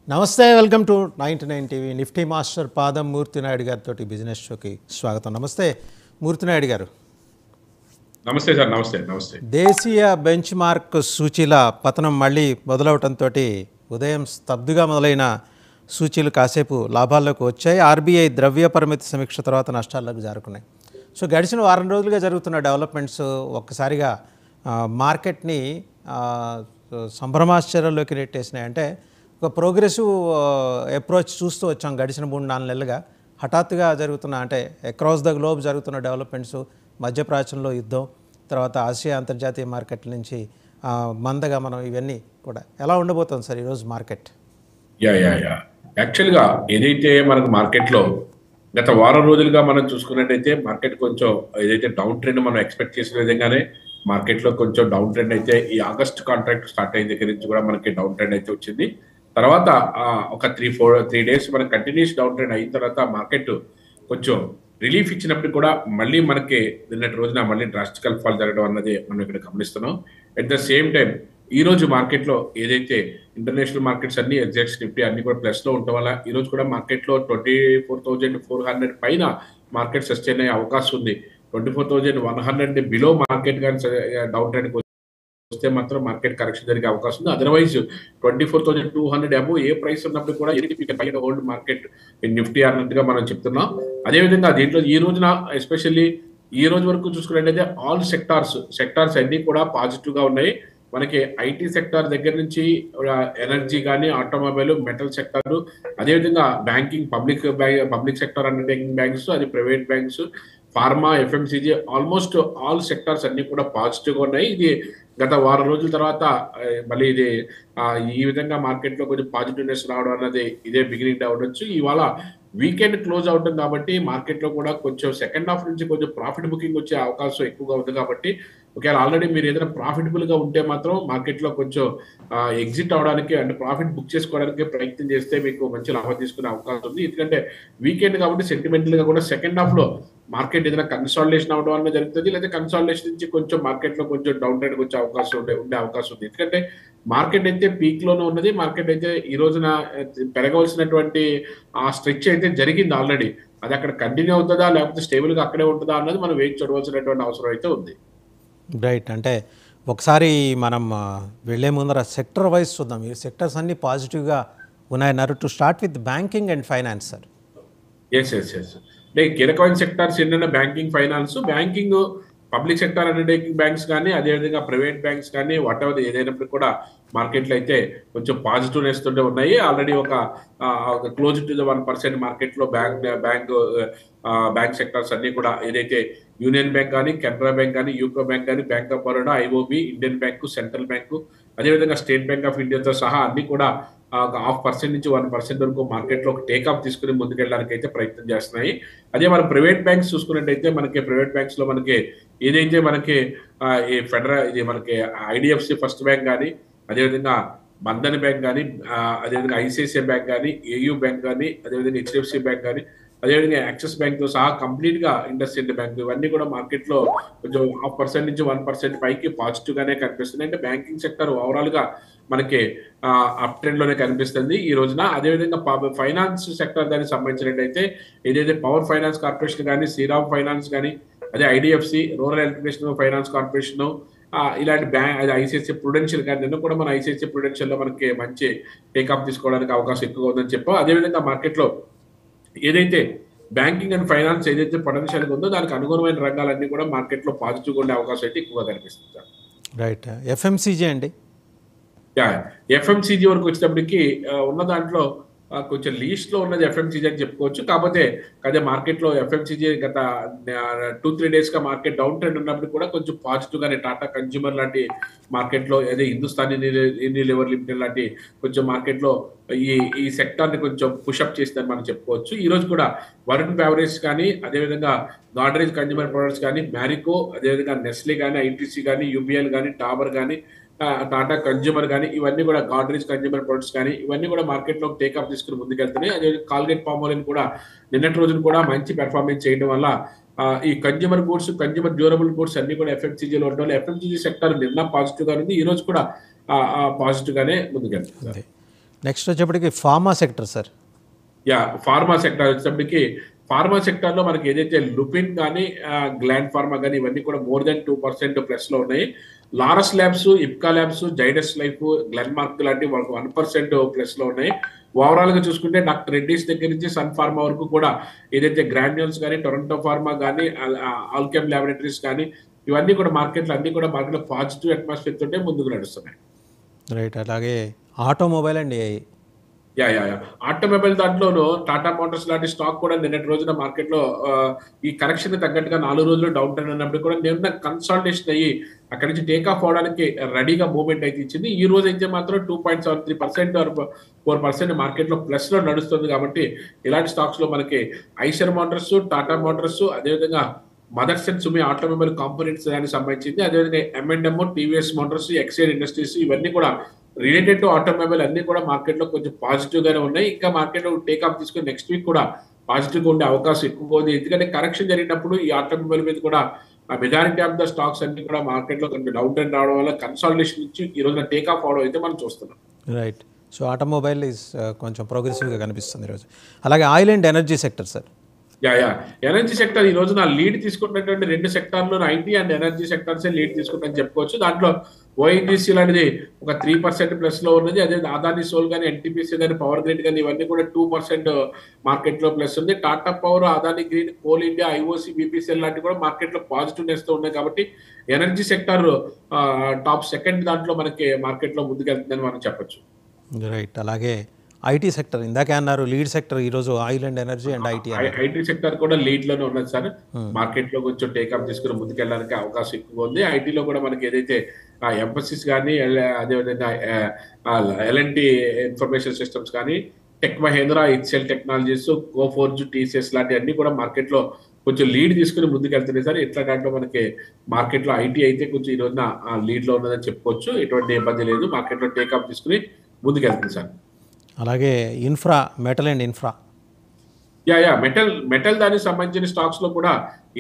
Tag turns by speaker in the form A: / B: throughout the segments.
A: నమస్తే, welcome to 99 TV. Nifty master పాదం మూర్తినాయుడు గారితో బిజినెస్ షోకి స్వాగతం. నమస్తే మూర్తినాయుడు గారు.
B: నమస్తే సార్. నమస్తే నమస్తే.
A: దేశీయ బెంచ్ మార్క్ సూచీల పతనం మళ్ళీ మొదలవటంతో ఉదయం స్తబ్దుగా మొదలైన సూచీలు కాసేపు లాభాల్లోకి వచ్చాయి. ఆర్బీఐ ద్రవ్య పరిమితి సమీక్ష తర్వాత నష్టాల్లోకి జారుకున్నాయి. సో గడిచిన వారం రోజులుగా జరుగుతున్న డెవలప్మెంట్స్ ఒక్కసారిగా మార్కెట్ని సంభ్రమాశ్చర్యంలోకి నెట్టేసినాయి. అంటే ఒక ప్రోగ్రెసివ్ అప్రోచ్ చూస్తూ వచ్చాం గడిచిన 3-4 నెలలుగా. హఠాత్తుగా జరుగుతున్న అంటే అక్రాస్ ద గ్లోబ్ జరుగుతున్న డెవలప్మెంట్స్, మధ్యప్రాచ్యంలో యుద్ధం, తర్వాత ఆసియా అంతర్జాతీయ మార్కెట్ల నుంచి మందగమనం, ఇవన్నీ కూడా ఎలా ఉండబోతుంది సార్ ఈరోజు మార్కెట్?
B: యాక్చువల్గా ఏదైతే మనకు మార్కెట్లో గత వారం రోజులుగా మనం చూసుకున్నట్టయితే మార్కెట్ కొంచెం ఏదైతే డౌన్ ట్రెండ్ మనం ఎక్స్పెక్ట్ చేసిన విధంగానే మార్కెట్లో కొంచెం డౌన్ ట్రెండ్ అయితే ఈ ఆగస్ట్ కాంట్రాక్ట్ స్టార్ట్ అయిన దగ్గర నుంచి కూడా మనకి డౌన్ ట్రెండ్ అయితే వచ్చింది. తర్వాత ఒక 3 డేస్ మనకి కంటిన్యూస్ డౌన్ ట్రెండ్ అయిన తర్వాత మార్కెట్ కొంచెం రిలీఫ్ ఇచ్చినప్పుడు కూడా మళ్ళీ మనకి నిన్నటి రోజున మళ్ళీ డ్రాస్టికల్ ఫాల్ జరగడం అన్నది మనం ఇక్కడ గమనిస్తున్నాం. అట్ ద సేమ్ టైం ఈ రోజు మార్కెట్లో ఏదైతే ఇంటర్నేషనల్ మార్కెట్స్ అన్ని ఎగ్జాక్ట్ నిఫ్టీ అన్ని కూడా ప్లస్ లో ఉండటం వల్ల ఈ రోజు కూడా మార్కెట్లో 24,400 పైన మార్కెట్ సస్టైన్ అయ్యే అవకాశం ఉంది. 24,100 బిలో మార్కెట్ కానీ డౌన్ ట్రెండ్ వస్తే మాత్రం మార్కెట్ కరెక్షన్ జరిగే అవకాశం ఉంది. అదర్వైజ్ 24,200 అబో ఏ ప్రైస్ ఉన్నప్పుడు కూడా హోల్డ్ మార్కెట్ నిఫ్టీ అన్నట్టుగా మనం చెప్తున్నాం. అదేవిధంగా దీంట్లో ఈ రోజున ఎస్పెషల్లీ ఈ రోజు వరకు చూసుకున్నట్టయితే ఆల్ సెక్టార్స్ అన్ని కూడా పాజిటివ్ గా ఉన్నాయి. మనకి ఐటీ సెక్టార్ దగ్గర నుంచి ఎనర్జీ కానీ, ఆటోమొబైల్, మెటల్ సెక్టార్, అదేవిధంగా banking, public sector undertaking banks, అది private banks, pharma, FMCG, almost all sectors అన్ని కూడా పాజిటివ్ గా ఉన్నాయి. ఇది గత వారం రోజుల తర్వాత మళ్ళీ ఇది ఈ విధంగా మార్కెట్ లో కొంచెం పాజిటివ్నెస్ రావడం అన్నది ఇదే బిగినింగ్ అవ్వచ్చు. ఇవాళ వీకెండ్ క్లోజ్ అవుతుంది కాబట్టి మార్కెట్ లో కూడా కొంచెం సెకండ్ హాఫ్ నుంచి కొంచెం ప్రాఫిట్ బుకింగ్ వచ్చే అవకాశం ఎక్కువగా ఉంది. కాబట్టి ఒకవేళ ఆల్రెడీ మీరు ఏదైనా ప్రాఫిటబుల్ గా ఉంటే మాత్రం మార్కెట్ లో కొంచెం ఎగ్జిట్ అవడానికి అంటే ప్రాఫిట్ బుక్ చేసుకోవడానికి ప్రయత్నం చేస్తే మీకు మంచి లాభం తీసుకునే అవకాశం ఉంది. ఎందుకంటే వీకెండ్ కాబట్టి సెంటిమెంటల్ గా కూడా సెకండ్ హాఫ్ లో మార్కెట్ ఏదైనా కన్సాలిడేషన్ అవడం వల్ల జరుగుతుంది, లేదా కన్సాలిడేషన్ నుంచి కొంచెం మార్కెట్ లో కొంచెం డౌన్ ట్రెండ్ వచ్చే అవకాశం ఉండే అవకాశం ఉంది. ఎందుకంటే మార్కెట్ అయితే పీక్ లోనే ఉన్నది. మార్కెట్ అయితే ఈ రోజున పెరగవలసినటువంటి ఆ స్ట్రెచ్ అయితే జరిగింది ఆల్రెడీ. అది అక్కడ కంటిన్యూ అవుతుందా లేకపోతే స్టేబుల్ గా అక్కడే ఉంటుందా అన్నది మనం వేచి చూడవలసినటువంటి అవసరం అయితే ఉంది.
A: రైట్. అంటే ఒకసారి మనం వెళ్లే ముందర సెక్టర్ వైజ్ చూద్దాం. ఈ సెక్టర్స్ అన్ని పాజిటివ్గా ఉన్నాయన్నారు. To start with banking and finance sir.
B: Yes అంటే కీలకమైన సెక్టార్స్ ఏంటంటే banking, finance. Banking, public sector undertaking banks కానీ, అదేవిధంగా ప్రైవేట్ బ్యాంక్స్ కానీ, వాట్ ఎవర్ ఏదైనప్పుడు కూడా మార్కెట్లో అయితే కొంచెం పాజిటివ్నెస్ తోనే ఉన్నాయి. ఆల్రెడీ ఒక క్లోజ్ టు ద 1% మార్కెట్లో బ్యాంక్ సెక్టార్స్ అన్ని కూడా ఏదైతే యూనియన్ బ్యాంక్ కానీ, కెనరా బ్యాంక్ కానీ, యూకో బ్యాంక్ కానీ, bank of Baroda, IOB, Indian bank, central bank, అదేవిధంగా స్టేట్ బ్యాంక్ ఆఫ్ ఇండియాతో సహా అన్ని కూడా 0.5% నుంచి 1% వరకు మార్కెట్లో ఒక టేకాఫ్ తీసుకుని ముందుకెళ్ళడానికి అయితే ప్రయత్నం చేస్తున్నాయి. అదే మన ప్రైవేట్ బ్యాంక్స్ చూసుకున్నట్టయితే మనకి ప్రైవేట్ బ్యాంక్స్ లో మనకి ఏదైతే మనకి ఈ ఇది మనకి ఐడిఎఫ్సి ఫస్ట్ బ్యాంక్ కానీ, అదేవిధంగా బంధన్ బ్యాంక్ కానీ, అదేవిధంగా ఐసిఐసిఐ బ్యాంక్ కానీ, ఏయూ బ్యాంక్ కానీ, అదేవిధంగా హెచ్డిఎఫ్సి బ్యాంక్ కానీ, అదేవిధంగా యాక్సిస్ బ్యాంక్ తో సహా కంప్లీట్ గా ఇండస్ఇండ్ బ్యాంక్ ఇవన్నీ కూడా మార్కెట్ లో కొంచెం 0.5% నుంచి 1% పైకి పాజిటివ్ గానే కనిపిస్తుంది. అంటే బ్యాంకింగ్ సెక్టర్ ఓవరాల్ గా మనకి అప్ ట్రెండ్ లోనే కనిపిస్తుంది ఈ రోజున. అదేవిధంగా ఫైనాన్స్ సెక్టర్ దానికి సంబంధించినట్టయితే ఏదైతే పవర్ ఫైనాన్స్ కార్పొరేషన్ కానీ, శ్రీరామ్ ఫైనాన్స్ కానీ, అదే IDFC, rural electricity finance corporation, ఇలాంటి బ్యాంక్, అది ఐసిఐసిఐ ప్రుడెన్షియల్ కానీ, నిన్న కూడా మన ఐసిఐసిఐ ప్రుడెన్షియల్ లో మనకి మంచి టేకాఫ్ తీసుకోవడానికి అవకాశం ఎక్కువ ఉందని చెప్పాం. అదేవిధంగా మార్కెట్ లో ఏదైతే బ్యాంకింగ్ అండ్ ఫైనాన్స్ ఏదైతే పొటెన్షియల్ ఉందో దానికి అనుగుణమైన రంగాలన్నీ కూడా మార్కెట్ లో పాజిటివ్ గా ఉండే అవకాశం అయితే ఎక్కువగా కనిపిస్తుంది.
A: రైట్. ఎఫ్ఎంసీజీ అండి.
B: ఎఫ్ఎంసీజీ వరకు వచ్చేటప్పటికి ఉన్న దాంట్లో కొంచెం లీస్ట్ లో ఉన్నది ఎఫ్ఎంసీజీ అని చెప్పుకోవచ్చు. కాకపోతే అదే మార్కెట్ లో ఎఫ్ఎంసీజీ గత 2-3 డేస్ గా మార్కెట్ డౌన్ ట్రెండ్ ఉన్నప్పుడు కూడా కొంచెం పాజిటివ్ గానే టాటా కన్జ్యూమర్ లాంటి మార్కెట్ లో, అదే హిందుస్థాన్ యూనిలివర్ లిమిటెడ్ లాంటి కొంచెం మార్కెట్ లో ఈ సెక్టార్ ని కొంచెం పుషప్ చేసిందని మనం చెప్పుకోవచ్చు. ఈ రోజు కూడా వరుణ్ బెవరేజ్ కానీ, అదేవిధంగా గాడ్రేజ్ కన్జ్యూమర్ ప్రొడక్ట్స్ కానీ, మ్యారికో, అదేవిధంగా నెస్లే కానీ, ఐటీసీ కానీ, యూబీఎల్ కానీ, టాబర్ కానీ, టాటా కన్జ్యూమర్ కానీ, ఇవన్నీ కూడా గాడ్రేజ్ కన్జ్యూమర్ ప్రొడక్ట్స్ కానీ, ఇవన్నీ కూడా మార్కెట్ లో టేకాఫ్ తీసుకుని ముందుకెళ్తున్నాయి. అదే కాల్గేట్ పామోలిన్ కూడా నిన్నటి రోజున కూడా మంచి పెర్ఫార్మెన్స్ చేయడం వల్ల ఈ consumer goods, consumer durable goods అన్ని కూడా ఎఫ్ఎంసీజీలో ఉండడం వల్ల ఎఫ్ఎంసీజీ సెక్టర్ నిన్న పాజిటివ్ గా ఉంది, ఈ రోజు కూడా పాజిటివ్ గానే ముందుకెళ్తుంది.
A: నెక్స్ట్ వచ్చేప్పటికి pharma sector sir.
B: Pharma sector వచ్చేటప్పటికి ఫార్మా సెక్టర్ లో మనకి ఏదైతే లుపిన్ కానీ గ్లాండ్ ఫార్మా కానీ ఇవన్నీ కూడా మోర్ దెన్ 2% ప్లస్ లో ఉన్నాయి. Laurus labs, Ipca labs, Zydus life, Glenmark లాంటివి మనకు 1% ప్లస్ లో ఉన్నాయి. ఓవరాల్ గా చూసుకుంటే డాక్టర్ రెడ్డిస్ దగ్గర నుంచి సన్ ఫార్మా వరకు కూడా ఏదైతే గ్రాన్యూల్స్ కానీ, టొరంటో ఫార్మా కానీ, ఆల్కెమ్ ల్యాబొరేటరీస్ కానీ ఇవన్నీ కూడా మార్కెట్లో పాజిటివ్ అట్మాస్ఫియర్ తోటే ముందుకు నడుస్తున్నాయి.
A: రైట్. అలాగే ఆటోమొబైల్ అండ్ ఏఐ.
B: ఆటోమొబైల్ దాంట్లోనూ టాటా మోటార్స్ లాంటి స్టాక్ కూడా నిన్నటి రోజున మార్కెట్ లో ఈ కరెక్షన్ తగ్గట్టుగా 4 రోజులు డౌన్ ట్రెండ్ ఉన్నప్పుడు కూడా నిన్న కన్సాలిడేషన్ అయ్యి అక్కడి నుంచి టేక్ ఆఫ్ అవడానికి రెడీగా మూవ్మెంట్ అయితే ఇచ్చింది. ఈ రోజు అయితే మాత్రం 2.73% 4% మార్కెట్ లో ప్లస్ లో నడుస్తుంది. కాబట్టి ఇలాంటి స్టాక్స్ లో మనకి ఐషర్ మోటార్స్, టాటా మోటార్స్, అదేవిధంగా mothers and Sumi automobile components దానికి సంబంధించింది, అదేవిధంగా M&M, TVS Motors, Exide industries ఇవన్నీ కూడా రిలేటెడ్ టు ఆటోమొబైల్ అన్ని కూడా మార్కెట్ లో కొంచెం పాజిటివ్ గానే ఉన్నాయి. ఇంకా మార్కెట్ లో టేక్ ఆఫ్ తీసుకుని నెక్స్ట్ వీక్ కూడా పాజిటివ్ గా ఉండే అవకాశం ఎక్కువగా ఉంది. ఎందుకంటే కరెక్షన్ జరిగినప్పుడు ఈ ఆటోమొబైల్ మీద కూడా మెజారిటీ ఆఫ్ ద స్టాక్స్ అన్ని కూడా మార్కెట్ లో కొంచెం డౌన్ ట్రెండ్ రావడం వల్ల కన్సాలిడేషన్ నుంచి ఈ రోజున టేక్ ఆఫ్ అవడం అయితే మనం చూస్తున్నాం.
A: రైట్. సో ఆటోమొబైల్ ఈజ్ కొంచెం ప్రోగ్రెసివ్గా కనిపిస్తుంది ఈరోజు. అలాగే oil and energy sector sir.
B: Energy sector ఈ రోజున లీడ్ తీసుకున్నటువంటి 2 సెక్టార్లు IT and energy sectors lead తీసుకుంటారని చెప్పుకోవచ్చు. దాంట్లో ఓఎన్జీసీ లాంటిది ఒక 3% ప్లస్ లో ఉన్నది. అదే అదాని సోల్ కానీ, ఎన్టీపీసీ కానీ, పవర్ గ్రిడ్ కానీ ఇవన్నీ కూడా 2% మార్కెట్ లో ప్లస్ ఉంది. Tata power, Adani green, coal India, IOC, BPCL లాంటివి కూడా మార్కెట్ లో పాజిటివ్నెస్ తో ఉన్నాయి. కాబట్టి ఎనర్జీ సెక్టర్ టాప్ సెకండ్ దాంట్లో మనకి మార్కెట్ లో ముందుకెళ్తుందని మనం చెప్పొచ్చు.
A: రైట్. అలాగే ఐటీ సెక్టర్ ఇందాకే అన్నారు లీడ్ సెక్టర్ ఈరోజు oil and energy and IT.
B: IT sector కూడా లీడ్ లోనే ఉన్నది సార్. మార్కెట్ లో కొంచెం టేకప్ తీసుకుని ముందుకెళ్ళడానికి అవకాశం ఎక్కువ ఉంది. ఐటీలో కూడా మనకి ఏదైతే ఎంఫసిస్ కానీ, అదేవిధంగా ఎల్ఎన్టీ ఇన్ఫర్మేషన్ సిస్టమ్స్ కానీ, tech Mahindra, HCL technologies, Coforge, TCS లాంటి అన్ని కూడా మార్కెట్ లో కొంచెం లీడ్ తీసుకుని ముందుకెళ్తున్నాయి సార్. ఇట్లా దాంట్లో మనకి మార్కెట్ లో ఐటీ అయితే కొంచెం ఈ రోజున లీడ్ లో ఉన్నదని చెప్పుకోవచ్చు. ఎటువంటి ఇబ్బంది లేదు, మార్కెట్ లో టేకప్ తీసుకుని ముందుకెళ్తుంది సార్.
A: అలాగే infra, metal and infra.
B: Metal దానికి సంబంధించిన స్టాక్స్ లో కూడా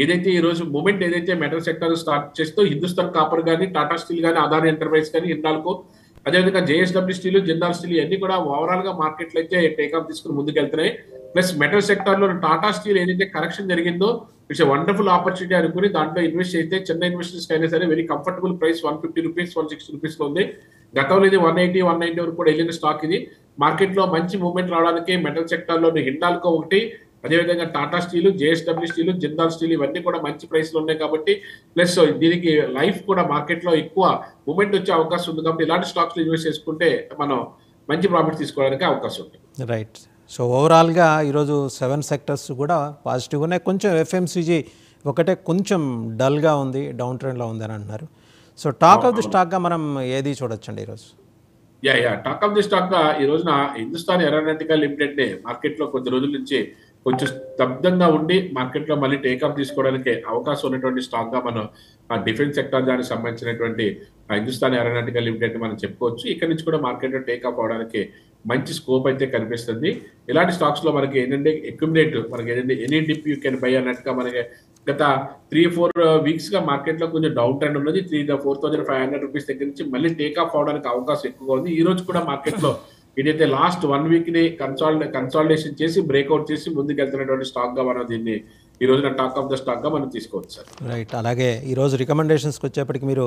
B: ఏదైతే ఈ రోజు మూమెంట్ ఏదైతే మెటల్ సెక్టర్ స్టార్ట్ చేస్తూ హిందుస్థాన్ కాపర్ కానీ, టాటా స్టీల్ కానీ, అదాని ఎంటర్ప్రైజ్ కానీ, హిండాల్కో, అదేవిధంగా జేఎస్డబ్ల్యూ స్టీల్, జిందాల్ స్టీల్ అన్ని కూడా ఓవరాల్ గా మార్కెట్ లో అయితే టేకప్ తీసుకుని ముందుకెళ్తున్నాయి. ప్లస్ మెటల్ సెక్టర్ లో టాటా స్టీల్ ఏదైతే కరెక్షన్ జరిగిందో ఇట్స్ వండర్ఫుల్ ఆపర్చునిటీ అనుకుని దాంట్లో ఇన్వెస్ట్ అయితే చిన్న ఇన్వెస్టర్స్ అయినా సరే very comfortable price 150 rupees, 160 rupees లో ఉంది. గతంలో ఇది 180, 190 వరకు కూడా వెళ్ళిన స్టాక్ ఇది. మార్కెట్ లో మంచి మూవ్మెంట్ రావడానికి మెటల్ సెక్టర్ లో హిండాల్కో ఒకటి, అదేవిధంగా Tata steel, JSW steel, Jindal steel ఇవన్నీ కూడా మంచి ప్రైస్ లో ఉన్నాయి. కాబట్టి ప్లస్ దీనికి లైఫ్ కూడా మార్కెట్ లో ఎక్కువ మూవ్మెంట్ వచ్చే అవకాశం ఉంది. కాబట్టి ఇలాంటి స్టాక్స్ లో ఇన్వెస్ట్ చేసుకుంటే మనం మంచి ప్రాఫిట్ తీసుకోవడానికి అవకాశం ఉంది.
A: రైట్. సో ఓవరాల్గా ఈరోజు 7 సెక్టర్స్ కూడా పాజిటివ్గా ఉన్నాయి. కొంచెం ఎఫ్ఎంసీజీ ఒకటే కొంచెం డల్గా ఉంది, డౌన్ ట్రెండ్లో ఉంది అని అంటున్నారు. సో టాక్ ఆఫ్ ది స్టాక్గా మనం ఏది చూడొచ్చండి ఈరోజు?
B: టాక్ ఆఫ్ ది స్టాక్ గా ఈ రోజున హిందుస్థాన్ ఏరోనాటికల్ లిమిటెడ్ మార్కెట్ లో కొద్ది రోజుల నుంచి కొంచెం స్తబ్దంగా ఉండి మార్కెట్ లో మళ్ళీ టేకప్ తీసుకోవడానికి అవకాశం ఉన్నటువంటి స్టాక్ గా మనం డిఫెన్స్ సెక్టర్ దానికి సంబంధించినటువంటి హిందుస్థాన్ ఏరోనాటికల్ లిమిటెడ్ మనం చెప్పుకోవచ్చు. ఇక్కడ నుంచి కూడా మార్కెట్ లో టేకప్ అవడానికి మంచి స్కోప్ అయితే కనిపిస్తుంది. ఇలాంటి స్టాక్స్ లో మనకి ఏంటంటే అక్యుములేట్ మనకి ఏంటంటే any dip you can by అన్నట్టుగా మనకి గత 3-4 వీక్స్ గా మార్కెట్ లో కొంచెం డౌన్ ట్రెండ్ ఉన్నది. 4,500 రూపీస్ దగ్గర నుంచి మళ్ళీ టేకప్ అవడానికి అవకాశం ఎక్కువగా ఉంది. ఈ రోజు కూడా మార్కెట్ లో ఇదైతే లాస్ట్ 1 వీక్ ని కన్సాలిడేషన్ చేసి బ్రేక్అవుట్ చేసి ముందుకెళ్తున్నటువంటి స్టాక్ గా మనం దీన్ని ఈ రోజున టాక్ ఆఫ్ ద స్టాక్ గా మనం తీసుకోవచ్చు సార్.
A: రైట్. అలాగే ఈరోజు రికమెండేషన్స్కి వచ్చేప్పటికి మీరు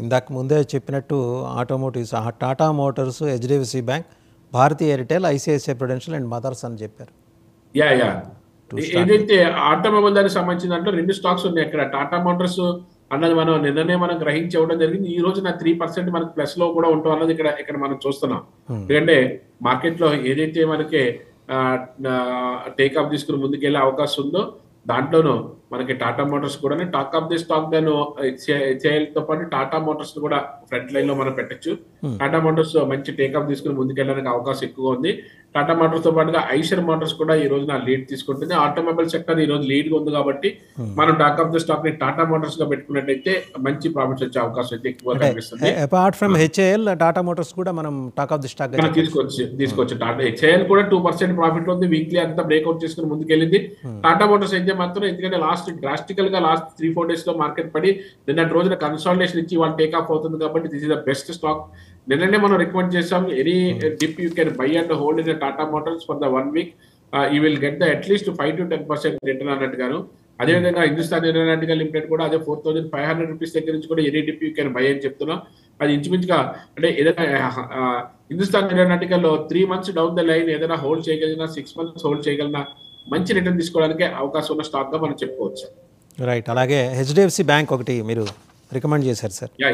A: ఇందాక ముందే చెప్పినట్టు automotives, Tata motors, HDFC bank, Bharti Airtel, ICICI prudential and mothers అని చెప్పారు.
B: ఏదైతే ఆటోమొబైల్ దానికి సంబంధించిన దాంట్లో 2 స్టాక్స్ ఉన్నాయి. అక్కడ టాటా మోటార్స్ అన్నది మనం నిన్ననే మనం గ్రహించి ఇవ్వడం జరిగింది. ఈ రోజు 3% మనకి ప్లస్ లో కూడా ఉంటాం అన్నది ఇక్కడ మనం చూస్తున్నాం. ఎందుకంటే మార్కెట్ లో ఏదైతే మనకి టేకప్ తీసుకుని ముందుకెళ్లే అవకాశం ఉందో దాంట్లోనూ మనకి టాటా మోటార్స్ కూడా టాక్ ఆఫ్ ది స్టాక్ గాను తో పాటు టాటా మోటార్స్ కూడా ఫ్రంట్ లైన్ లో మనం పెట్టచ్చు. టాటా మోటార్స్ మంచి టేకప్ తీసుకుని ముందుకెళ్ళడానికి అవకాశం ఎక్కువ ఉంది. టాటా మోటార్స్ తో పాటుగా ఐషర్ మోటార్స్ కూడా ఈ రోజున లీడ్ తీసుకుంటుంది. ఆటోమొబైల్ సెక్టర్ ఈ రోజు లీడ్ గా ఉంది కాబట్టి మనం టాక్ ఆఫ్ ది స్టాక్ ని టాటా మోటార్స్ గా పెట్టుకున్నట్టయితే మంచి ప్రాఫిట్స్ వచ్చే అవకాశం అయితే ఎక్కువ కనిపిస్తుంది.
A: Apart from HAL, Tata Motors కూడా మనం టాక్ ఆఫ్ ది స్టాక్
B: తీసుకోవచ్చు. టాటా హెచ్ఏఎల్ కూడా 2% ప్రాఫిట్ ఉంది. వీక్లీ అంతా బ్రేక్అవుట్ చేసుకుని ముందుకెళ్ళింది. టాటా మోటార్స్ అయితే మాత్రం ఎందుకంటే లాస్ట్ డ్రాస్టికల్ గా లాస్ట్ 3-4 డేస్ లో మార్కెట్ పడి నిన్నటి రోజున కన్సాలిడేషన్ ఇచ్చి వాళ్ళు టేక్ ఆఫ్ అవుతుంది కాబట్టి this is the best stock. నిన్ననే మనం రికమెండ్ చేసాం, any dip you can buy and hold in Tata Motors for the 1 week, you will get the at least 5 to 10% return అన్నట్టుగాను. అదేవిధంగా హిందుస్థాన్ ఏరోనాటికల్ లిమిటెడ్ కూడా అదే 4,500 రూపీస్ దగ్గర నుంచి కూడా any dip you can by అని చెప్తున్నాం. అది ఇంచుమించుగా అంటే ఏదైనా Hindustan aeronautical 3 months down the line ఏదైనా హోల్డ్ చేయగలిగినా, 6 months హోల్డ్ చేయగలిగినా మంచి రిటర్న్ తీసుకోవడానికి అవకాశం ఉన్న స్టాక్ గా మనం చెప్పుకోవచ్చు.
A: రైట్. అలాగే హెచ్డిఎఫ్సి బ్యాంక్ ఒకటి మీరు రికమెండ్ చేశారు సార్.
B: యా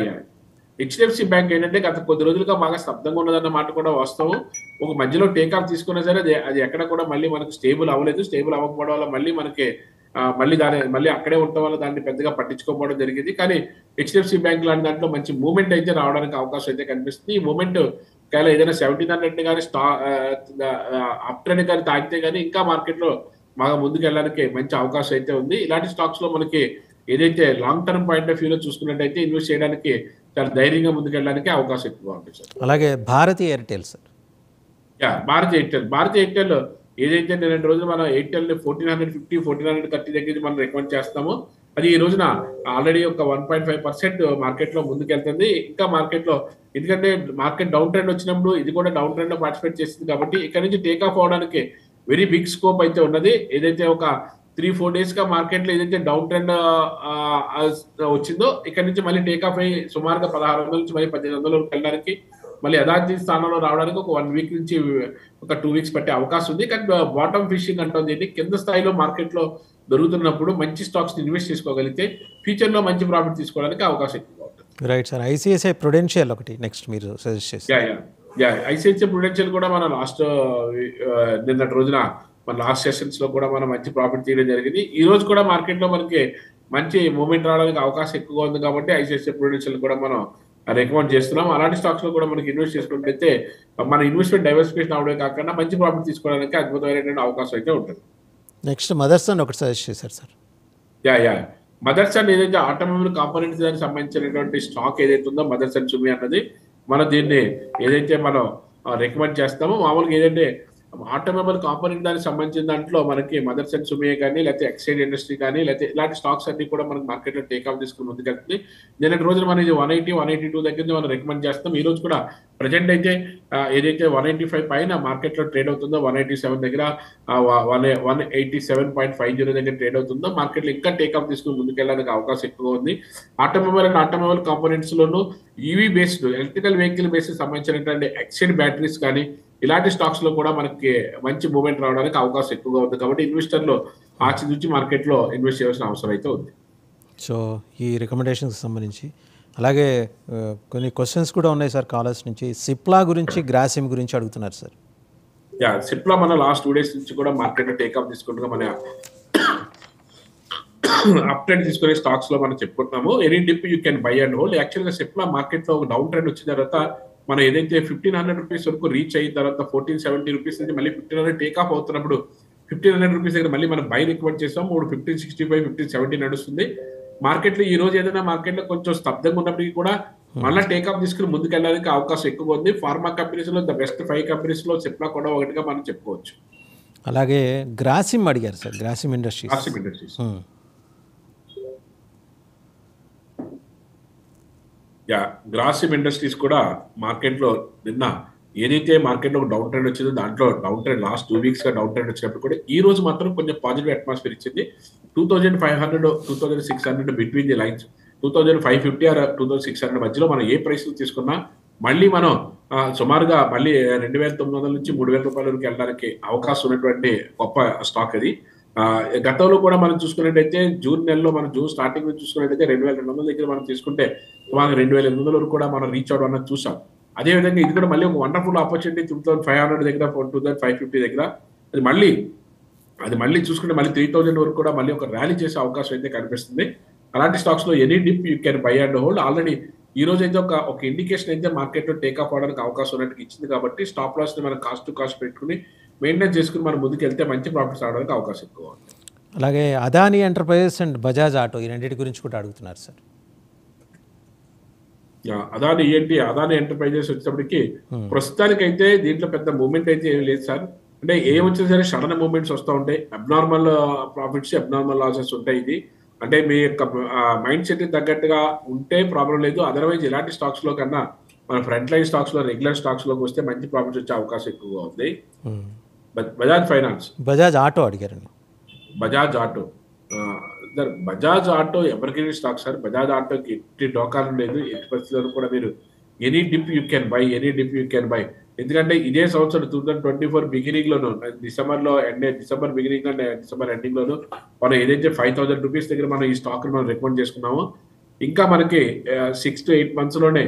B: హెచ్డిఎఫ్సి బ్యాంక్ ఏంటంటే గత కొద్ది రోజులుగా బాగా స్తబ్దంగా ఉన్నదన్న మాట కూడా వాస్తవం. ఒక మధ్యలో టేక్ ఆఫ్ తీసుకున్నా సరే అది ఎక్కడ కూడా మళ్ళీ మనకు స్టేబుల్ అవ్వలేదు. స్టేబుల్ అవ్వకపోవడం వల్ల మళ్ళీ మనకి మళ్ళీ అక్కడే ఉండటం వల్ల దాన్ని పెద్దగా పట్టించుకోకపోవడం జరిగింది. కానీ హెచ్డిఎఫ్సి బ్యాంక్ లాంటి దాంట్లో మంచి మూవ్మెంట్ అయితే రావడానికి అవకాశం అయితే కనిపిస్తుంది. ఈ మూవ్మెంట్ ఒకవేళ ఏదైనా 1700 కానీ అప్ ట్రెండ్ కానీ తాగితే కానీ ఇంకా మార్కెట్ లో బాగా ముందుకు వెళ్ళడానికి మంచి అవకాశం అయితే ఉంది. ఇలాంటి స్టాక్స్ లో మనకి ఏదైతే లాంగ్ టర్మ్ పాయింట్ ఆఫ్ వ్యూలో చూసుకున్నట్టయితే ఇన్వెస్ట్ చేయడానికి చాలా ధైర్యంగా ముందుకు వెళ్ళడానికి అవకాశం ఎక్కువగా ఉంటుంది సార్.
A: అలాగే Bharti Airtel sir.
B: Bharti Airtel ఏదైతే నిన్నటి రోజున మనం ఎయిర్టెల్ 1450, 1430 దగ్గర మనం రికమెండ్ చేస్తామో అది ఈ రోజున ఆల్రెడీ ఒక 1.5% మార్కెట్ లో ముందుకెళ్తుంది. ఇంకా మార్కెట్ లో ఎందుకంటే మార్కెట్ డౌన్ ట్రెండ్ వచ్చినప్పుడు ఇది కూడా డౌన్ ట్రెండ్ లో పార్టిసిపేట్ చేస్తుంది కాబట్టి ఇక్కడ నుంచి టేక్ ఆఫ్ అవడానికి వెరీ బిగ్ స్కోప్ అయితే ఉన్నది. ఏదైతే ఒక 3-4 days గా మార్కెట్ లో ఏదైతే డౌన్ ట్రెండ్ వచ్చిందో ఇక్కడ నుంచి మళ్ళీ టేక్ ఆఫ్ అయ్యి సుమారుగా 1600 నుంచి మళ్ళీ 1800 వెళ్ళడానికి మళ్ళీ యథార్థి స్థానంలో రావడానికి ఒక 1 week నుంచి ఒక 2 weeks పట్టే అవకాశం ఉంది. కానీ బాటమ్ ఫిషింగ్ అంటుంది ఏంటి, కింద స్థాయిలో మార్కెట్ లో దొరుకుతున్నప్పుడు మంచి స్టాక్స్ ఇన్వెస్ట్ చేసుకోగలిగితే ఫ్యూచర్ లో మంచి ప్రాఫిట్ తీసుకోవడానికి అవకాశం ఎక్కువ ఉంటుంది.
A: Right sir. ఐసిఐసిఐ ప్రుడెన్షియల్ ఒకటి నెక్స్ట్ మీరు సజెస్ట్ చేస్తారు.
B: ఐసిఐసిఐ ప్రుడెన్షియల్ కూడా మన నిన్నటి రోజున మన లాస్ట్ సెషన్స్ లో కూడా మనం మంచి ప్రాఫిట్ తీయడం జరిగింది. ఈ రోజు కూడా మార్కెట్ లో మనకి మంచి మూవ్మెంట్ రావడానికి అవకాశం ఎక్కువగా ఉంది కాబట్టి ఐసిఐసిఐ ప్రుడెన్షియల్ కూడా మనం రికమెండ్ చేస్తున్నాం. అలాంటి స్టాక్స్ లో కూడా మనకి ఇన్వెస్ట్ చేసుకుంటే మన ఇన్వెస్ట్మెంట్ డైవర్సిఫికేషన్ అవడమే కాకుండా మంచి ప్రాఫిట్ తీసుకోవడానికి అద్భుతమైనటువంటి అవకాశం అయితే ఉంటుంది.
A: నెక్స్ట్ మదర్సన్ ఒకటి సజెస్ట్ చేశారు సార్.
B: మదర్సన్ ఏదైతే ఆటోమొబైల్ కాంపోనెంట్స్ దానికి సంబంధించినటువంటి స్టాక్ ఏదైతే ఉందో మదర్సన్ సుమి అన్నది మనం దీన్ని ఏదైతే మనం రికమెండ్ చేస్తామో మామూలుగా ఏదైతే ఆటోమొబైల్ కాంపోనెంట్ దానికి సంబంధించిన దాంట్లో మనకి మదర్సన్ సుమి కానీ లేకపోతే ఎక్సైడ్ ఇండస్ట్రీ కానీ లేకపోతే ఇలాంటి స్టాక్స్ అన్ని కూడా మనకి మార్కెట్ లో టేక్ ఆఫ్ తీసుకుని ముందుకెళ్తుంది. నిన్నటి రోజున మనం ఇది 180, 182 దగ్గర నుంచి మనం రికమెండ్ చేస్తాం. ఈ రోజు కూడా ప్రజెంట్ అయితే ఏదైతే 185 పైన మార్కెట్ లో ట్రేడ్ అవుతుందో 187 దగ్గర 187.50 దగ్గర ట్రేడ్ అవుతుందో మార్కెట్ లో ఇంకా టేక్ ఆఫ్ తీసుకుని ముందుకెళ్ళడానికి అవకాశం ఎక్కువ ఉంది. ఆటోమొబైల్ కాంపోనెంట్స్ లోను EV based electrical vehicle based సంబంధించినటువంటి ఎక్సైడ్ బ్యాటరీస్ కానీ ఇలాంటి స్టాక్స్ లో కూడా మనకి మంచి మూవ్మెంట్ రావడానికి అవకాశం ఎక్కువగా ఉంది కాబట్టి ఇన్వెస్టర్లు ఆచితూచి మార్కెట్ లో ఇన్వెస్ట్ చేయాల్సిన అవసరం అయితే ఉంది.
A: సో ఈ రికమెండేషన్స్ సంబంధించి అలాగే కొన్ని క్వశ్చన్స్ కూడా ఉన్నాయి సార్ కాలర్స్ నుంచి. సిప్లా గురించి, గ్రాసిమ్ గురించి అడుగుతున్నారు సార్.
B: సిప్లా మన లాస్ట్ 2 days నుంచి కూడా మార్కెట్ లో టేక్ ఆఫ్ తీసుకుంటుగా మన అప్ ట్రెండ్ తీసుకునే స్టాక్స్ లో మనం చెప్పుకుంటున్నాము. Any dip you can buy and hold. యాక్చువల్గా సిప్లా మార్కెట్ లో ఒక డౌన్ ట్రెండ్ వచ్చిన తర్వాత మనం ఏదైతే 1500 రూపీస్ వరకు రీచ్ అయిన తర్వాత 1470 రూపీస్ నుంచి మళ్ళీ 1500 టేక్ ఆఫ్ అవుతున్నప్పుడు 1500 రూపీస్ దగ్గర మళ్ళీ మనం బై రికమెండ్ చేస్తాం. 1565, 1570 నడుస్తుంది మార్కెట్ లో. ఈ రోజు ఏదైనా మార్కెట్ లో కొంచెం స్తబ్దంగా ఉన్నప్పటికీ కూడా మళ్ళీ టేక్ ఆఫ్ తీసుకుని ముందుకెళ్ళడానికి అవకాశం ఎక్కువ ఉంది. ఫార్మా కంపెనీస్ లో ద బెస్ట్ 5 కంపెనీస్ లో సిప్లా కూడా ఒకటిగా మనం చెప్పుకోవచ్చు.
A: అలాగే గ్రాసిమ్ అడిగారు sir. Grasim industries
B: Grasim industries కూడా మార్కెట్ లో నిన్న ఏదైతే మార్కెట్ లో డౌన్ ట్రెండ్ వచ్చిందో దాంట్లో డౌన్ ట్రెండ్ లాస్ట్ 2 weeks గా డౌన్ ట్రెండ్ వచ్చినప్పుడు కూడా ఈ రోజు మాత్రం కొంచెం పాజిటివ్ అట్మాస్ఫియర్ ఇచ్చింది. 2500, 2600 బిట్వీన్ ది లైన్స్ 2550 ఆర్ 2600 మధ్యలో మనం ఏ ప్రైస్ తీసుకున్నా మళ్ళీ మనం సుమారుగా మళ్ళీ 2900 నుంచి 3000 రూపాయల వరకు వెళ్ళడానికి అవకాశం ఉన్నటువంటి గొప్ప స్టాక్ అది. గతంలో కూడా మనం చూసుకున్నట్టయితే జూన్ నెలలో మనం జూన్ స్టార్టింగ్ నుంచి చూసుకున్నట్టయితే 2200 దగ్గర మనం తీసుకుంటే సుమారు 2800 వరకు కూడా మనం రీచ్ అవడం అన్నది చూసాం. అదేవిధంగా ఇది కూడా మళ్ళీ ఒక వండర్ఫుల్ ఆపర్చునిటీ 2500 దగ్గర 2550 దగ్గర అది మళ్ళీ చూసుకుంటే మళ్ళీ 3000 వరకు కూడా మళ్ళీ ఒక ర్యాలీ చేసే అవకాశం అయితే కనిపిస్తుంది. అలాంటి స్టాక్స్ లో any dip you can buy and hold. Already ఈ రోజు అయితే ఒక ఇండికేషన్ అయితే మార్కెట్ లో టేక్ ఆఫ్ అవడానికి అవకాశం ఉన్నట్టు ఇచ్చింది కాబట్టి స్టాప్ లాస్ ని మనం కాస్ట్ టు కాస్ట్ పెట్టుకుని మెయింటైన్ చేసుకుని మనం ముందుకు వెళ్తే మంచి ప్రాఫిట్స్ రావడానికి అవకాశం ఎక్కువ ఉంది.
A: అలాగే Adani enterprises and Bajaj auto ఈ రెండింటి గురించి కూడా అడుగుతున్నారు సార్.
B: అదానీ ఎంటర్ప్రైజెస్ వచ్చేటప్పటికి ప్రస్తుతానికైతే దీంట్లో పెద్ద మూవ్మెంట్ అయితే ఏం లేదు సార్. అంటే ఏమొచ్చినా సరే సడన్ మూవ్మెంట్స్ వస్తూ ఉంటాయి. అబ్నార్మల్ ప్రాఫిట్స్, అబ్నార్మల్ లాసెస్ ఉంటాయి. ఇది అంటే మీ యొక్క మైండ్ సెట్ తగ్గట్టుగా ఉంటే ప్రాబ్లం లేదు. అదర్వైజ్ ఇలాంటి స్టాక్స్ లో కన్నా మన ఫ్రంట్ లైన్ స్టాక్స్ లో రెగ్యులర్ స్టాక్స్ లోకి వస్తే మంచి ప్రాఫిట్స్ వచ్చే అవకాశం ఎక్కువగా ఉంది. బజాజ్ ఫైనాన్స్,
A: బజాజ్ ఆటో అడిగారండి.
B: Bajaj auto, Bajaj auto ever green stock sir. Bajaj ఆటోకి ఎట్టి డోకాలు లేదు, ఎట్టి పరిస్థితుల్లో కూడా మీరు any dip you can by, any dip you can by. ఎందుకంటే ఇదే సంవత్సరం 2024 బిగినింగ్ లోను, డిసెంబర్ బిగినింగ్ లో డిసెంబర్ ఎండింగ్ లోను మనం ఏదైతే 5,000 రూపీస్ దగ్గర మనం ఈ స్టాక్ మనం రికమెండ్ చేసుకున్నామో, ఇంకా మనకి 6 to 8 months లోనే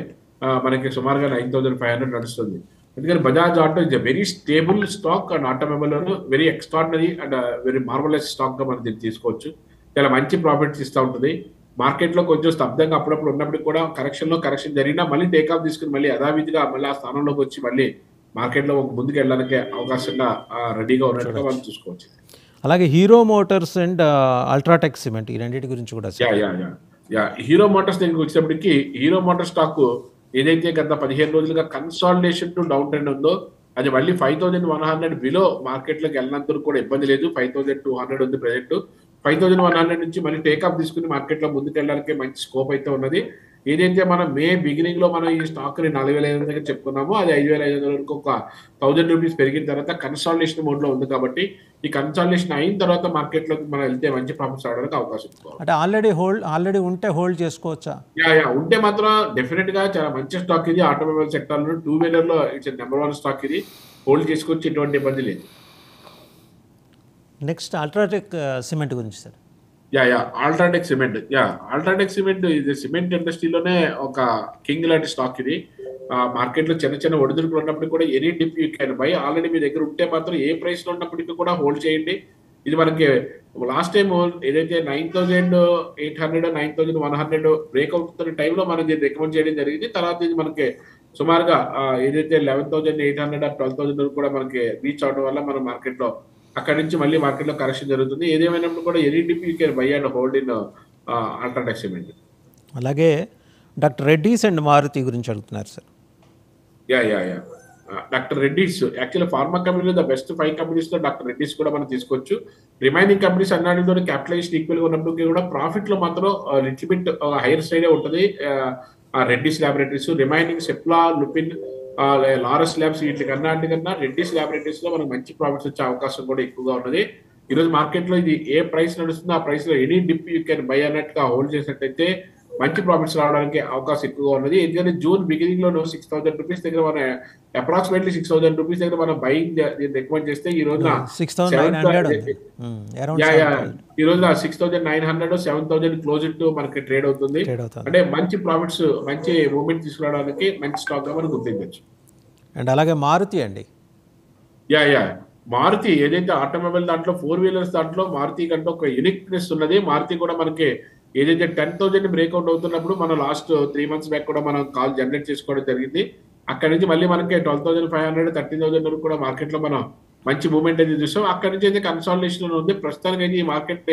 B: మనకి సుమారుగా 9,500 నడుస్తుంది. ఎందుకంటే Bajaj auto is a very stable stock and automobile very extraordinary and very marvellous stock గా మనం దీన్ని తీసుకోవచ్చు. చాలా మంచి ప్రాఫిట్స్ ఇస్తూ ఉంటుంది. మార్కెట్ లో కొంచెం స్తబ్దంగా అప్పుడప్పుడు ఉన్నప్పటికీ కూడా కరెక్షన్ జరిగినా మళ్ళీ టేక్ ఆఫ్ తీసుకుని మళ్ళీ యథావిధిగా మళ్ళీ ఆ స్థానంలోకి వచ్చి మళ్ళీ మార్కెట్ లో ముందుకు వెళ్ళడానికి అవకాశంగా రెడీగా ఉన్నట్టుగా మనం చూసుకోవచ్చు.
A: అలాగే hero Motors and UltraTech cement, ఈ రెండింటి గురించి కూడా
B: హీరో మోటార్స్ దగ్గరికి వచ్చేటప్పటికి హీరో మోటార్ స్టాక్ ఏదైతే గత 15 రోజులుగా కన్సాలిడేషన్ టు డౌన్ ట్రెండ్ ఉందో అది మళ్ళీ 5,100 బిలో మార్కెట్ లోకి వెళ్ళినందుకు కూడా ఇబ్బంది లేదు. 5,200 ఉంది ప్రెజెంట్. 5,100 నుంచి మళ్ళీ టేకప్ తీసుకుని మార్కెట్ లో ముందుకు వెళ్ళడానికి మంచి స్కోప్ అయితే ఉన్నది. ఏదైతే మనం మే బిగినింగ్ లో మనం ఈ స్టాక్ ని 4,500 దగ్గర చెప్పుకున్నామో అది 5,500 వరకు ఒక 1,000 రూపీస్ పెరిగిన తర్వాత కన్సాలిడేషన్ మోడ్ లో ఉంది. కాబట్టి ఈ కన్సాలిడేషన్ అయిన తర్వాత మార్కెట్ లోకి మనం వెళ్తే మంచి ప్రాఫిట్స్ రావడానికి అవకాశం ఉంది.
A: అంటే ఆల్రెడీ ఉంటే హోల్డ్ చేసుకోవచ్చా?
B: ఉంటే మాత్రం డెఫినెట్ గా చాలా మంచి స్టాక్ ఇది. ఆటోమొబైల్ సెక్టర్ లో 2 వీలర్ లో ఇట్స్ నెంబర్ 1 స్టాక్ ఇది. హోల్డ్ చేసుకోవచ్చు, ఎటువంటి ఇబ్బంది లేదు.
A: నెక్స్ట్ అల్ట్రాటెక్ సిమెంట్ గురించి sir.
B: UltraTech cement, UltraTech cement ఇది సిమెంట్ ఇండస్ట్రీలోనే ఒక కింగ్ లాంటి స్టాక్ ఇది. మార్కెట్ లో చిన్న ఒడిదుడుకులు ఉన్నప్పటికీ కూడా any dip you can buy. Already మీ దగ్గర ఉంటే మాత్రం ఏ ప్రైస్ లో ఉన్నప్పటికీ కూడా హోల్డ్ చేయండి. ఇది మనకి లాస్ట్ టైం ఏదైతే 9,800 9,100 బ్రేక్ అవుతున్న టైంలో మనం దీన్ని రికమెండ్ చేయడం జరిగింది. తర్వాత ఇది మనకి సుమారుగా ఏదైతే 11,800 12,000 కూడా మనకి రీచ్ అవడం వల్ల మన మార్కెట్ లో అక్కడి నుంచి మళ్ళీ మార్కెట్ లో కరెక్షన్ జరుగుతుంది. ఏదేమైనప్పుడు కూడా any dip you can buy and hold in UltraTech cement.
A: అలాగే డాక్టర్ రెడ్డీస్ అండ్ మారుతి గురించి అడుగుతున్నారు sir.
B: Doctor Reddy's actually pharma కంపెనీలో ద బెస్ట్ 5 కంపెనీస్ లో డాక్టర్ రెడ్డీస్ కూడా మనం తీసుకోవచ్చు. రిమైనింగ్ కంపెనీస్ అన్నిటితో క్యాపిటలైజేషన్ ఈక్వల్ గా ఉన్నప్పటికీ కూడా ప్రాఫిట్ లో మాత్రం లిటిల్ బిట్ హైయర్ సైడ్ ఉంటుంది Reddy's Laboratories. Remaining Cipla, Lupin, Laurus Labs వీటికన్నా రెడ్డీస్ ల్యాబొరేటరీస్ లో మనకు మంచి ప్రాఫిట్స్ వచ్చే అవకాశం కూడా ఎక్కువగా ఉన్నది. ఈ రోజు మార్కెట్ లో ఇది ఏ ప్రైస్ నడుస్తుందో ఆ ప్రైస్ లో any dip you can by అన్నట్టుగా హోల్డ్ చేసినట్టయితే మంచి ప్రాఫిట్స్ రావడానికి అవకాశం ఎక్కువగా ఉన్నది. ఎందుకంటే జూన్ బిగినింగ్ లో 6,000 రూపీస్ దగ్గర మనం అప్రాక్సిమేట్లీ 6,000 రూపీస్ దగ్గర మనం బయింగ్ రికమెండ్ చేస్తే ఈ రోజున
A: 6,900
B: 7,000 క్లోజ్ టు మనకి ట్రేడ్ అవుతుంది. అంటే మంచి ప్రాఫిట్స్, మంచి మూవ్మెంట్ తీసుకురావడానికి మంచి స్టాక్ గా మనం గుర్తించవచ్చు.
A: అండ్ అలాగే మారుతి అండి.
B: మారుతి ఏదైతే ఆటోమొబైల్ దాంట్లో 4 వీలర్స్ దాంట్లో మారుతి కంటే ఒక యూనిక్నెస్ ఉన్నది. మారుతి కూడా మనకి ఏదైతే 10,000 బ్రేక్అవుట్ అవుతున్నప్పుడు మనం లాస్ట్ 3 months బ్యాక్ కూడా మనం కాల్ జనరేట్ చేసుకోవడం జరిగింది. అక్కడి నుంచి మళ్ళీ మనకి 12,500 13,000 వరకు కూడా మార్కెట్ లో మనం మంచి మూవ్మెంట్ అయితే చూసాం. అక్కడి నుంచి అయితే కన్సాలిడేషన్ ఉంది. ప్రస్తుతానికి అయితే ఈ మార్కెట్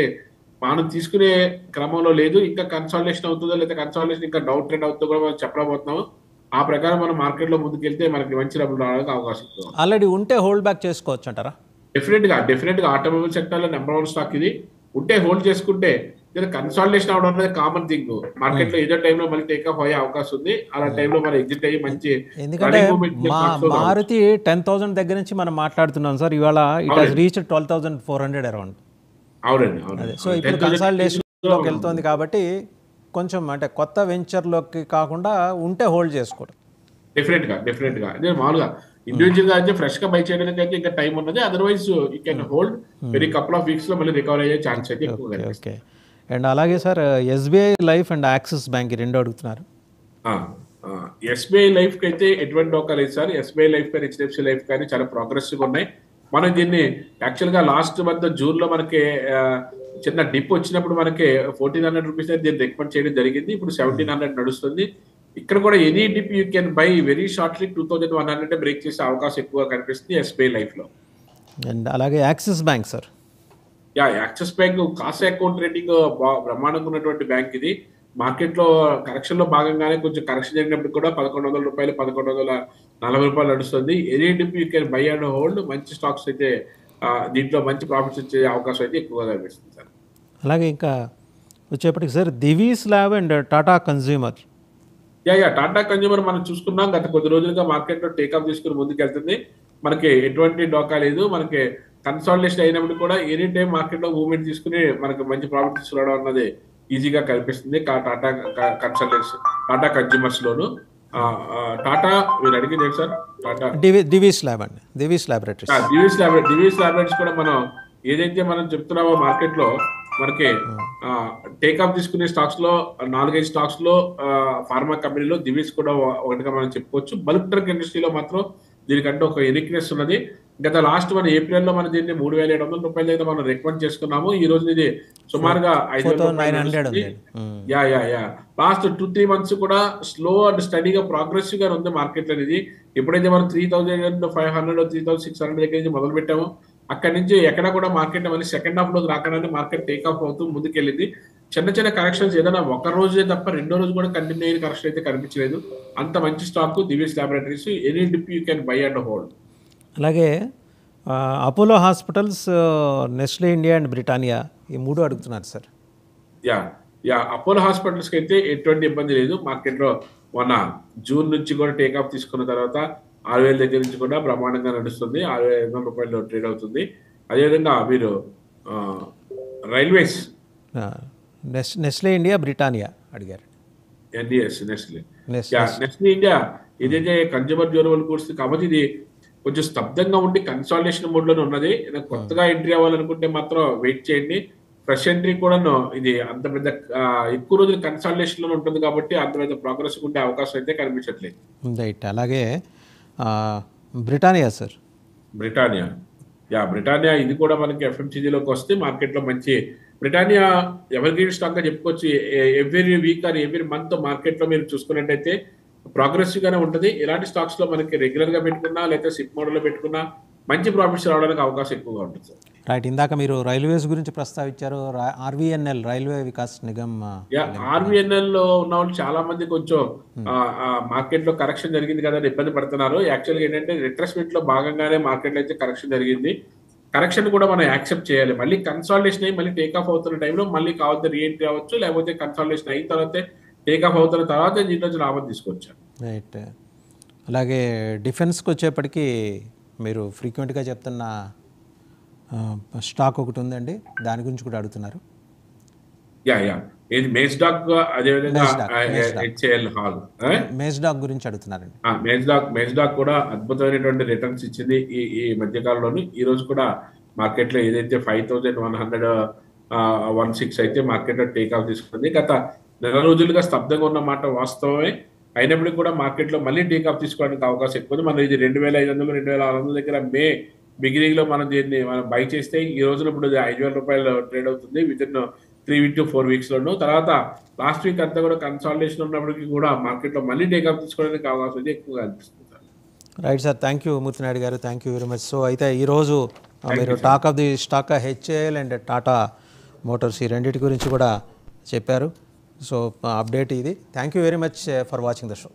B: మనం తీసుకునే క్రమంలో లేదు. ఇంకా కన్సాలిడేషన్ అవుతుందో లేదా కన్సాలిడేషన్ ఇంకా డౌన్ ట్రెండ్ అవుతుందో కూడా మనం చెప్పలేకపోతున్నాము. ఆ ప్రకారం మనం మార్కెట్ లో ముందుకెళ్తే మనకి మంచి డబ్బులు రావడానికి అవకాశం ఉంది.
A: ఆల్రెడీ ఉంటే హోల్డ్ బ్యాక్ చేసుకోవచ్చు అంటారా?
B: డెఫినెట్ గా ఆటోమొబైల్ సెక్టర్ లో నెంబర్ 1 స్టాక్ ఇది. ఉంటే హోల్డ్ చేసుకుంటే కన్సాలిడేషన్ అవడం అనేది కామన్ థింగ్. మార్కెట్ లో ఏదో టైంలో మళ్ళీ టేక్ ఆఫ్ అయ్యే అవకాశం ఉంది. అలా టైంలో మనం ఎగ్జిట్ అయ్యి మంచి,
A: ఎందుకంటే మారుతి 10,000 దగ్గర నుంచి మనం మాట్లాడుతున్నాం సార్. ఇవాళ ఇట్ హాస్ రీచ్డ్ 12,400 అరౌండ్.
B: అవునండి.
A: సో ఇప్పుడు కన్సాలిడేషన్ లోకి వెళ్తుంది కాబట్టి కొంచెం అంటే కొత్త వెంచర్ లోకి కాకుండా ఉంటే హోల్డ్ చేసుకోవడం
B: డెఫినెట్ గా అదే మామూలుగా ఇండివిజువల్ గా అయితే ఫ్రెష్ గా బై చేయడానికి అయితే ఇంకా టైం ఉన్నది. Otherwise you can hold very couple of weeks లో మళ్ళీ రికవర్ అయ్యే ఛాన్స్ అయితే ఎక్కువగా.
A: ఓకే. అండ్ అలాగే sir SBI life and axis bank రెండు అడుగుతున్నారు.
B: ఎస్బీఐ లైఫ్ కి అయితే ఎటువంటి డోకా లేదు సార్. ఎస్బీఐ లైఫ్ కానీ హెచ్డిఎఫ్సి లైఫ్ కానీ చాలా ప్రోగ్రెసివ్ ఉన్నాయి. మనం దీన్ని యాక్చువల్ గా లాస్ట్ మంత్ జూన్ లో మనకి చిన్న డిప్ వచ్చినప్పుడు మనకి 1,400 రూపీస్ దీన్ని రికమెండ్ చేయడం జరిగింది. ఇప్పుడు 1,700 నడుస్తుంది. ఇక్కడ కూడా any dip you can by very shortly 2,100 break చేసే అవకాశం ఎక్కువగా కనిపిస్తుంది ఎస్బీఐ లైఫ్ లో.
A: అండ్ అలాగే axis bank sir.
B: Axis bank cost account rating బ్రహ్మాండంగా ఉన్నటువంటి బ్యాంక్ ఇది. మార్కెట్ లో కరెక్షన్ లో భాగంగానే కొంచెం కరెక్షన్ జరిగినప్పుడు కూడా 1,100 రూపాయలు 1,140 రూపాయలు నడుస్తుంది. Any dip you can buy and hold. మంచి స్టాక్స్ అయితే దీంట్లో మంచి ప్రాఫిట్స్ వచ్చే అవకాశం అయితే ఎక్కువగా కనిపిస్తుంది సార్.
A: అలాగే ఇంకా వచ్చేప్పటికి sir Divi's lab and Tata consumer.
B: Yeah Tata consumer మనం చూసుకున్నాం గత కొద్ది రోజులుగా మార్కెట్ లో టేక్ ఆఫ్ తీసుకుని ముందుకెళ్తుంది. మనకి ఎటువంటి డోకా లేదు. మనకి కన్సాలిడేషన్ అయినప్పుడు కూడా ఎనీ టైం మార్కెట్ లో మూవ్మెంట్ తీసుకుని మనకి మంచి ప్రాఫిట్ తీసుకురావడం అన్నది ఈజీగా కనిపిస్తుంది టాటా కన్సల్టెన్సీ టాటా కన్జ్యూమర్స్ లోను. టాటా మీరు అడిగింది ఏంటి సార్? టాటా
A: డివిస్ ల్యాబ్ అండి, డివిస్ ల్యాబొరేటరీస్.
B: డివిస్ ల్యాబొరేటరీస్ కూడా మనం ఏదైతే మనం చెప్తున్నామో మార్కెట్ లో మనకి టేక్ ఆఫ్ తీసుకునే స్టాక్స్ లో 4-5 స్టాక్స్ లో ఫార్మా కంపెనీలో దివీస్ కూడా ఒకటిగా మనం చెప్పుకోవచ్చు. బల్క్ డ్రగ్ ఇండస్ట్రీలో మాత్రం దీనికంటే ఒక యూనిక్నెస్ ఉన్నది. గత లాస్ట్ మన ఏప్రిల్ లో మనం దీన్ని 3,700 రూపాయల దగ్గర మనం రికమెండ్ చేసుకున్నాము. ఈ రోజు ఇది సుమారుగా 5,900. యా లాస్ట్ 2-3 మంత్స్ కూడా స్లో అండ్ స్టడీగా ప్రోగ్రెసివ్ గా ఉంది మార్కెట్ అనేది. ఎప్పుడైతే మనం 3,500 3,600 దగ్గర నుంచి మొదలు పెట్టామో అక్కడి నుంచి ఎక్కడ కూడా మార్కెట్ మళ్ళీ సెకండ్ హాఫ్ లో రాకడానికి మార్కెట్ టేక్ ఆఫ్ అవుతూ ముందుకెళ్ళింది. చిన్న కరెక్షన్స్ ఏదైనా ఒక రోజే తప్ప రెండో రోజు కూడా కంటిన్యూ అయిన కరెక్షన్ అయితే కనిపించలేదు. అంత మంచి stock Divi's Laboratories. Any dip you can buy and hold.
A: అలాగే Apollo Hospitals, Nestle India and Britannia ఈ 3 అడుగుతున్నారు సార్.
B: యా అపోలో హాస్పిటల్స్కి అయితే ఎటువంటి ఇబ్బంది లేదు. మార్కెట్లో మొన్న జూన్ నుంచి కూడా టేక్ ఆఫ్ తీసుకున్న తర్వాత 6,000 దగ్గర నుంచి కూడా బ్రహ్మాండంగా నడుస్తుంది. 6,500 రూపాయలు ట్రేడ్ అవుతుంది. అదేవిధంగా మీరు రైల్వేస్
A: నెస్లే ఇండియా బ్రిటానియా అడిగారు.
B: నెస్లే ఇండియా ఏదైతే కన్జ్యూమర్ డ్యూరబుల్ గూడ్స్ కాబట్టి ఇది కొంచెం స్తబ్దంగా ఉండి కన్సాలిడేషన్ మోడ్ లోనే ఉన్నది. కొత్తగా ఎంట్రీ అవ్వాలనుకుంటే మాత్రం వెయిట్ చేయండి. ఫ్రెష్ ఎంట్రీ కూడా ఇది అంత పెద్ద ఎక్కువ రోజులు కన్సాలిడేషన్ లో ఉంటుంది కాబట్టి అంత పెద్ద ప్రోగ్రెస్ ఉండే అవకాశం అయితే కనిపించట్లేదు.
A: రైట్. అలాగే బ్రిటానియా సార్.
B: బ్రిటానియా ఇది కూడా మనకి ఎఫ్ఎంసీజీలోకి వస్తే మార్కెట్ లో మంచి బ్రిటానియా ఎవర్ గ్రీన్ స్టాక్ గా చెప్పుకోవచ్చు. Every week or every month market లో మీరు చూసుకున్నట్టయితే ప్రోగ్రెసివ్ గానే ఉంటుంది. ఇలాంటి స్టాక్స్ లో మనకి రెగ్యులర్ గా పెట్టుకున్నా లేకపోతే సిప్ మోడల్ లో పెట్టుకున్నా మంచి ప్రాఫిట్స్ రావడానికి అవకాశం ఎక్కువగా ఉంటుంది సార్.
A: రైట్. ఇందాక మీరు రైల్వేస్ గురించి ప్రస్తావించారు. RVNL, railway Vikas Nigam.
B: RVNL లో ఉన్న వాళ్ళు చాలా మంది కొంచెం మార్కెట్ లో కరెక్షన్ జరిగింది కదా ఇబ్బంది పడుతున్నారు. యాక్చువల్గా ఏంటంటే రిట్రెస్మెంట్ లో భాగంగానే మార్కెట్ లో అయితే కరెక్షన్ జరిగింది. కరెక్షన్ కూడా మనం యాక్సెప్ట్ చేయాలి. మళ్ళీ కన్సాలిడేషన్ అయ్యి మళ్ళీ టేక్ ఆఫ్ అవుతున్న టైంలో మళ్ళీ కావద్దు రీఎంట్రీ అవ్వచ్చు, లేకపోతే కన్సాలిడేషన్ అయిన తర్వాత టేక్ ఆఫ్ అవుతున్న తర్వాత దీంట్లో లాభం తీసుకొచ్చారు.
A: రైట్. అలాగే డిఫెన్స్కి వచ్చేప్పటికి మీరు ఫ్రీక్వెంట్గా చెప్తున్న స్టాక్ ఒకటి ఉందండి, దాని గురించి కూడా అడుగుతున్నారు.
B: ఇది మేజ్డాక్, అదేవిధంగా హెచ్ఏఎల్ హాల్.
A: మేజ్డాక్ గురించి అడుగుతున్నారండి.
B: మేజ్డాక్ కూడా అద్భుతమైనటువంటి రిటర్న్స్ ఇచ్చింది ఈ మధ్యకాలంలోని. ఈ రోజు కూడా మార్కెట్ లో ఏదైతే 5,116 అయితే మార్కెట్ లో టేక్ ఆఫ్ తీసుకుంది. గత నెల రోజులుగా స్తబ్దంగా ఉన్న మాట వాస్తవమే అయినప్పటికీ కూడా మార్కెట్ లో మళ్ళీ టేక్ ఆఫ్ తీసుకోవడానికి అవకాశం ఎక్కువ. మనం ఇది 2,500 2,600 దగ్గర మే బిగినింగ్ లో మనం దీన్ని బై చేస్తే ఈ రోజున ఇప్పుడు 5,000 రూపాయలు ట్రేడ్ అవుతుంది విత్ ఇన్ 3 to 4 weeks లోను. తర్వాత లాస్ట్ వీక్ అంతా కూడా కన్సాలిడేషన్ ఉన్నప్పటికీ కూడా మార్కెట్ లో మళ్ళీ టేక్ ఆఫ్ తీసుకోవడానికి అవకాశం అయితే ఎక్కువగా అనిపిస్తుంది.
A: రైట్ సార్, థ్యాంక్ యూ మూర్తి నాయుడు గారు, thank you very much. So అయితే ఈరోజు మీరు talk of the stock HAL and Tata Motors ఈ రెండింటి గురించి కూడా చెప్పారు. సో అప్డేట్ ఇది. Thank you very much for watching the show.